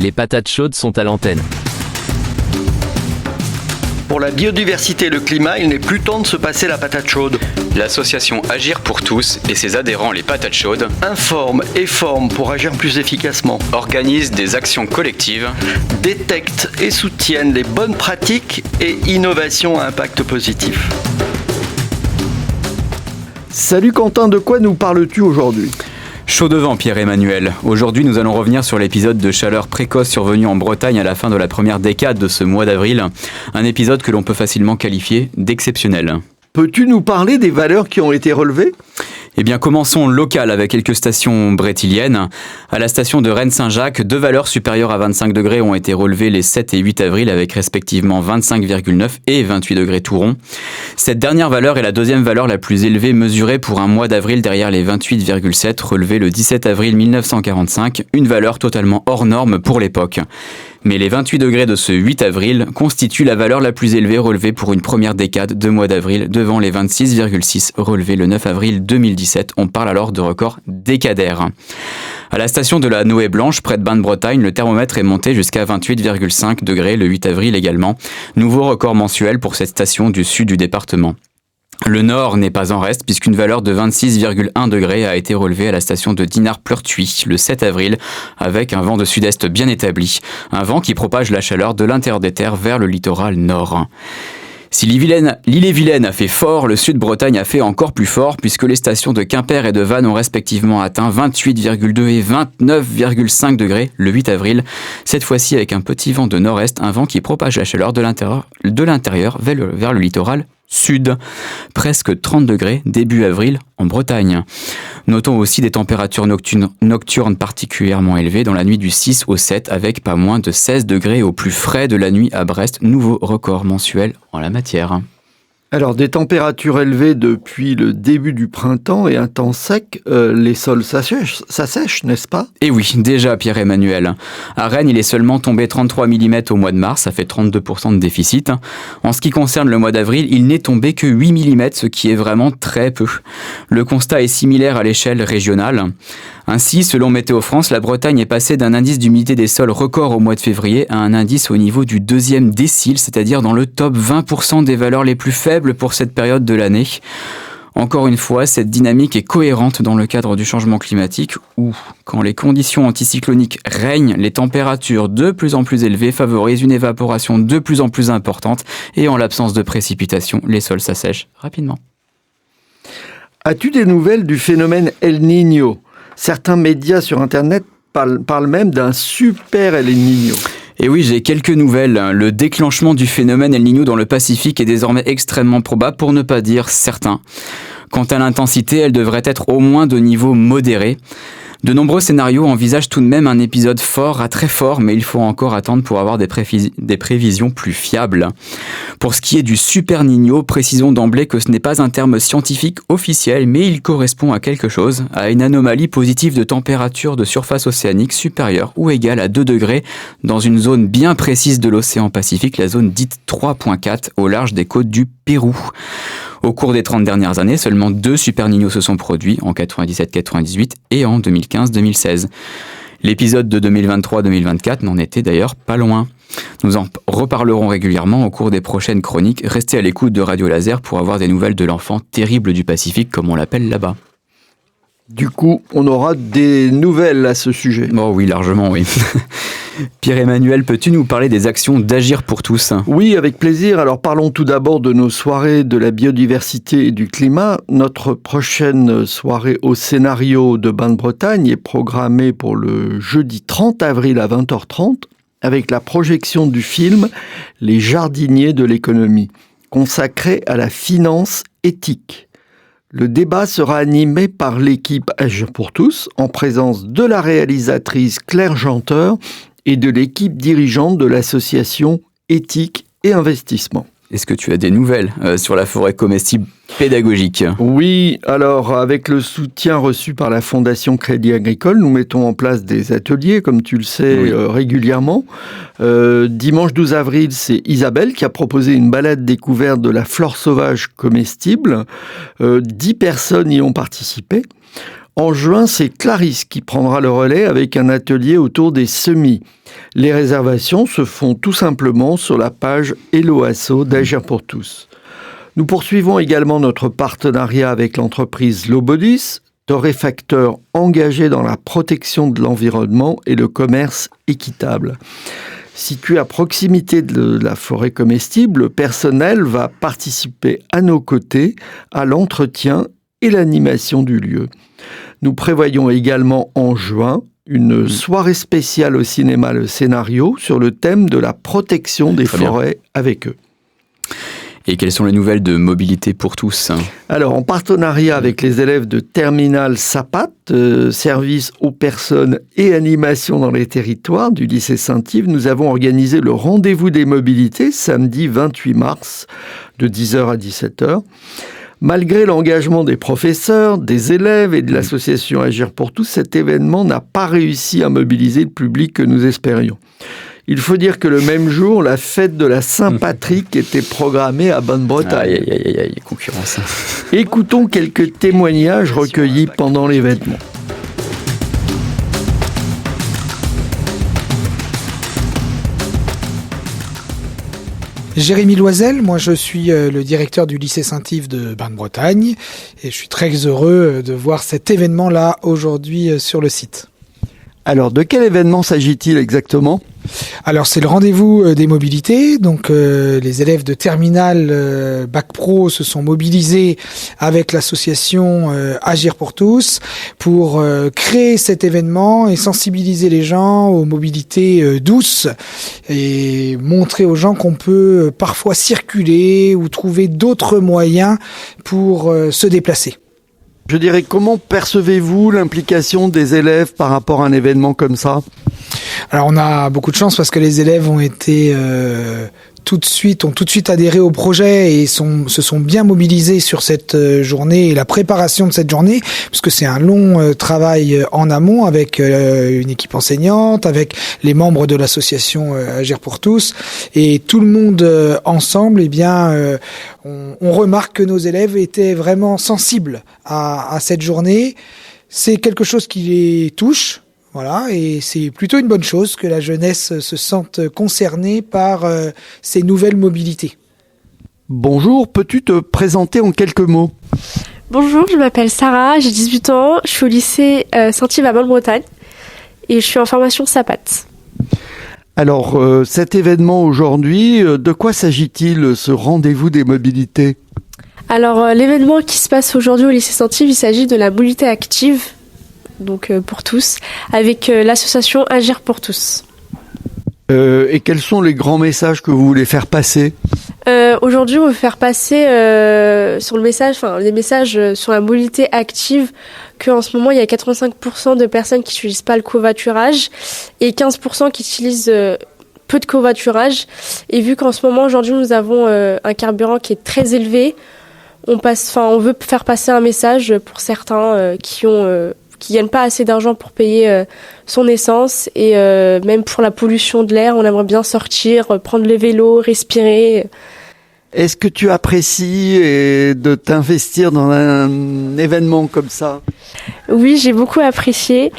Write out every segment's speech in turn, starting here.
Les patates chaudes sont à l'antenne. Pour la biodiversité et le climat, il n'est plus temps de se passer la patate chaude. L'association Agir pour tous et ses adhérents les patates chaudes Informe et forme pour agir plus efficacement. organisent des actions collectives, Détecte et soutiennent les bonnes pratiques et innovations à impact positif. Salut Quentin, de quoi nous parles-tu aujourd'hui ? Chaud devant Pierre-Emmanuel. Aujourd'hui, nous allons revenir sur l'épisode de chaleur précoce survenu en Bretagne à la fin de la première décade de ce mois d'avril. Un épisode que l'on peut facilement qualifier d'exceptionnel. Peux-tu nous parler des valeurs qui ont été relevées ? Eh bien, commençons local avec quelques stations brétiliennes. À la station de Rennes-Saint-Jacques, 2 valeurs supérieures à 25 degrés ont été relevées les 7 et 8 avril avec respectivement 25,9 et 28 degrés tout rond. Cette dernière valeur est la deuxième valeur la plus élevée mesurée pour un mois d'avril derrière les 28,7 relevés le 17 avril 1945, une valeur totalement hors norme pour l'époque. Mais les 28 degrés de ce 8 avril constituent la valeur la plus élevée relevée pour une première décade de mois d'avril devant les 26,6 relevés le 9 avril 2017. On parle alors de record décadaire. À la station de la Noë Blanche, près de Bain-de-Bretagne, le thermomètre est monté jusqu'à 28,5 degrés le 8 avril également. Nouveau record mensuel pour cette station du sud du département. Le nord n'est pas en reste puisqu'une valeur de 26,1 degrés a été relevée à la station de Dinard-Pleurtuis le 7 avril avec un vent de sud-est bien établi. Un vent qui propage la chaleur de l'intérieur des terres vers le littoral nord. Si l'île-et-Vilaine a fait fort, le sud-Bretagne a fait encore plus fort puisque les stations de Quimper et de Vannes ont respectivement atteint 28,2 et 29,5 degrés le 8 avril. Cette fois-ci avec un petit vent de nord-est, un vent qui propage la chaleur de l'intérieur vers le littoral sud. Presque 30 degrés début avril en Bretagne. Notons aussi des températures nocturnes particulièrement élevées dans la nuit du 6 au 7 avec pas moins de 16 degrés au plus frais de la nuit à Brest. Nouveau record mensuel en la matière. Alors, des températures élevées depuis le début du printemps et un temps sec, les sols s'assèchent, n'est-ce pas ? Et oui, déjà Pierre-Emmanuel. À Rennes, il est seulement tombé 33 mm au mois de mars, ça fait 32% de déficit. En ce qui concerne le mois d'avril, il n'est tombé que 8 mm, ce qui est vraiment très peu. Le constat est similaire à l'échelle régionale. Ainsi, selon Météo France, la Bretagne est passée d'un indice d'humidité des sols record au mois de février à un indice au niveau du 2e décile, c'est-à-dire dans le top 20% des valeurs les plus faibles pour cette période de l'année. Encore une fois, cette dynamique est cohérente dans le cadre du changement climatique où, quand les conditions anticycloniques règnent, les températures de plus en plus élevées favorisent une évaporation de plus en plus importante et en l'absence de précipitations, les sols s'assèchent rapidement. As-tu des nouvelles du phénomène El Niño ? Certains médias sur Internet parlent même d'un super El Niño. Et oui, j'ai quelques nouvelles. Le déclenchement du phénomène El Niño dans le Pacifique est désormais extrêmement probable, pour ne pas dire certain. Quant à l'intensité, elle devrait être au moins de niveau modéré. De nombreux scénarios envisagent tout de même un épisode fort à très fort, mais il faut encore attendre pour avoir des prévisions plus fiables. Pour ce qui est du Super Niño, précisons d'emblée que ce n'est pas un terme scientifique officiel, mais il correspond à quelque chose, à une anomalie positive de température de surface océanique supérieure ou égale à 2 degrés dans une zone bien précise de l'océan Pacifique, la zone dite 3.4 au large des côtes du Pérou. Au cours des 30 dernières années, seulement 2 Super Niños se sont produits, en 97-98 et en 2015-2016. L'épisode de 2023-2024 n'en était d'ailleurs pas loin. Nous en reparlerons régulièrement au cours des prochaines chroniques. Restez à l'écoute de Radio Laser pour avoir des nouvelles de l'enfant terrible du Pacifique, comme on l'appelle là-bas. Du coup, on aura des nouvelles à ce sujet. Oh oui, largement, oui. Pierre-Emmanuel, peux-tu nous parler des actions d'Agir pour tous ? Oui, avec plaisir. Alors parlons tout d'abord de nos soirées de la biodiversité et du climat. Notre prochaine soirée au scénario de Bain-de-Bretagne est programmée pour le jeudi 30 avril à 20h30 avec la projection du film « Les jardiniers de l'économie » consacré à la finance éthique. Le débat sera animé par l'équipe Agir pour tous, en présence de la réalisatrice Claire Janteur et de l'équipe dirigeante de l'association Éthique et Investissement. Est-ce que tu as des nouvelles sur la forêt comestible pédagogique ? Oui, alors avec le soutien reçu par la Fondation Crédit Agricole, nous mettons en place des ateliers, comme tu le sais, oui. Régulièrement. Dimanche 12 avril, c'est Isabelle qui a proposé une balade découverte de la flore sauvage comestible. 10 personnes y ont participé. En juin, c'est Clarisse qui prendra le relais avec un atelier autour des semis. Les réservations se font tout simplement sur la page Hello Asso d'Agir pour tous. Nous poursuivons également notre partenariat avec l'entreprise Lobodis, torréfacteur engagé dans la protection de l'environnement et le commerce équitable. Situé à proximité de la forêt comestible, le personnel va participer à nos côtés à l'entretien et l'animation du lieu. Nous prévoyons également en juin une soirée spéciale au cinéma Le Scénario sur le thème de la protection des forêts avec eux. Et quelles sont les nouvelles de Mobilité pour tous ? Alors, en partenariat avec les élèves de Terminal SAPAT, service aux personnes et animation dans les territoires du lycée Saint-Yves, nous avons organisé le rendez-vous des mobilités samedi 28 mars de 10h à 17h. Malgré l'engagement des professeurs, des élèves et de l'association Agir pour tous, cet événement n'a pas réussi à mobiliser le public que nous espérions. Il faut dire que le même jour, la fête de la Saint-Patrick était programmée à Bonne-Bretagne. Aïe, concurrence. Écoutons quelques témoignages recueillis pendant l'événement. Jérémy Loisel, moi je suis le directeur du lycée Saint-Yves de Bain-de-Bretagne et je suis très heureux de voir cet événement-là aujourd'hui sur le site. Alors, de quel événement s'agit-il exactement ? Alors c'est le rendez-vous des mobilités, donc les élèves de terminale Bac Pro se sont mobilisés avec l'association Agir pour tous pour créer cet événement et sensibiliser les gens aux mobilités douces et montrer aux gens qu'on peut parfois circuler ou trouver d'autres moyens pour se déplacer. Je dirais, comment percevez-vous l'implication des élèves par rapport à un événement comme ça ? Alors on a beaucoup de chance parce que les élèves ont été ont tout de suite adhéré au projet et se sont bien mobilisés sur cette journée et la préparation de cette journée, parce que c'est un long travail en amont avec une équipe enseignante, avec les membres de l'association Agir pour tous, et tout le monde ensemble, on remarque que nos élèves étaient vraiment sensibles à cette journée. C'est quelque chose qui les touche. Voilà, et c'est plutôt une bonne chose que la jeunesse se sente concernée par ces nouvelles mobilités. Bonjour, peux-tu te présenter en quelques mots ? Bonjour, je m'appelle Sarah, j'ai 18 ans, je suis au lycée Saint-Yves à Bonne-Bretagne et je suis en formation SAPAT. Alors, cet événement aujourd'hui, de quoi s'agit-il, ce rendez-vous des mobilités ? Alors, l'événement qui se passe aujourd'hui au lycée Saint-Yves, il s'agit de la mobilité active, donc pour tous, avec l'association Agir pour tous. Et quels sont les grands messages que vous voulez faire passer ? Aujourd'hui, on veut faire passer les messages sur la mobilité active, qu'en ce moment, il y a 85% de personnes qui n'utilisent pas le covoiturage et 15% qui utilisent peu de covoiturage. Et vu qu'en ce moment, aujourd'hui, nous avons un carburant qui est très élevé, on veut faire passer un message pour certains qui gagnent pas assez d'argent pour payer son essence et même pour la pollution de l'air, on aimerait bien sortir, prendre le vélo, respirer. Est-ce que tu apprécies de t'investir dans un événement comme ça ? Oui, j'ai beaucoup apprécié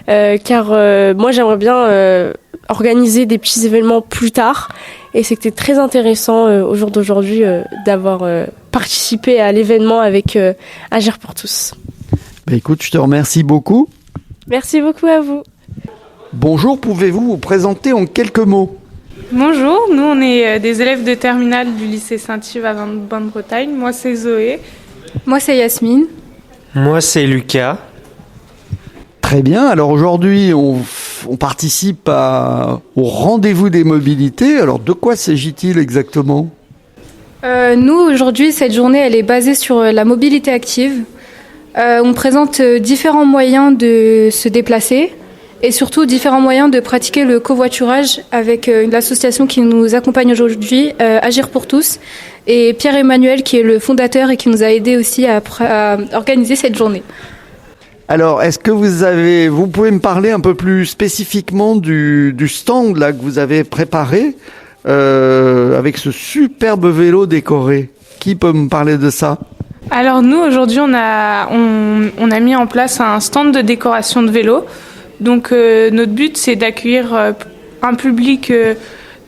car moi j'aimerais bien organiser des petits événements plus tard et c'était très intéressant au jour d'aujourd'hui d'avoir participé à l'événement avec Agir pour tous. Écoute, je te remercie beaucoup. Merci beaucoup à vous. Bonjour, pouvez-vous vous présenter en quelques mots ? Bonjour, nous on est des élèves de terminale du lycée Saint-Yves à Bain-de-Bretagne. Moi c'est Zoé. Moi c'est Yasmine. Moi c'est Lucas. Très bien, alors aujourd'hui on participe au rendez-vous des mobilités. Alors de quoi s'agit-il exactement ? Nous aujourd'hui cette journée elle est basée sur la mobilité active. On présente différents moyens de se déplacer et surtout différents moyens de pratiquer le covoiturage avec l'association qui nous accompagne aujourd'hui, Agir pour tous, et Pierre-Emmanuel qui est le fondateur et qui nous a aidé aussi à organiser cette journée. Alors, est-ce que vous pouvez me parler un peu plus spécifiquement du stand là que vous avez préparé avec ce superbe vélo décoré ? Qui peut me parler de ça ? Alors nous, aujourd'hui, on a mis en place un stand de décoration de vélo. Donc notre but, c'est d'accueillir un public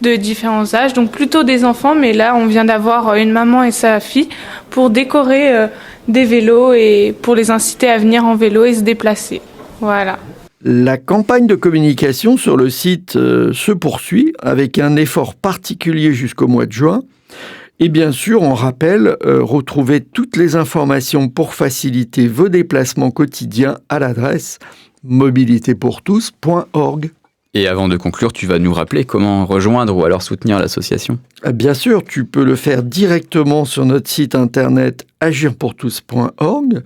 de différents âges, donc plutôt des enfants, mais là, on vient d'avoir une maman et sa fille pour décorer des vélos et pour les inciter à venir en vélo et se déplacer. Voilà. La campagne de communication sur le site se poursuit avec un effort particulier jusqu'au mois de juin. Et bien sûr, on rappelle, retrouvez toutes les informations pour faciliter vos déplacements quotidiens à l'adresse mobilitépourtous.org. Et avant de conclure, tu vas nous rappeler comment rejoindre ou alors soutenir l'association. Bien sûr, tu peux le faire directement sur notre site internet agirpourtous.org.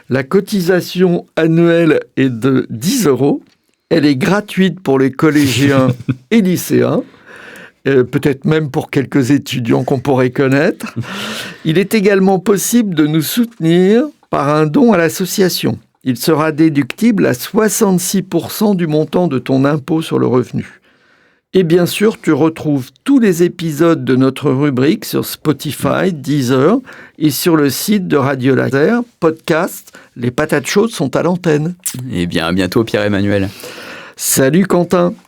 La cotisation annuelle est de 10 €. Elle est gratuite pour les collégiens et lycéens. Peut-être même pour quelques étudiants qu'on pourrait connaître. Il est également possible de nous soutenir par un don à l'association. Il sera déductible à 66% du montant de ton impôt sur le revenu. Et bien sûr, tu retrouves tous les épisodes de notre rubrique sur Spotify, Deezer et sur le site de Radio Laser, podcast. Les patates chaudes sont à l'antenne. Eh bien, à bientôt Pierre-Emmanuel. Salut Quentin.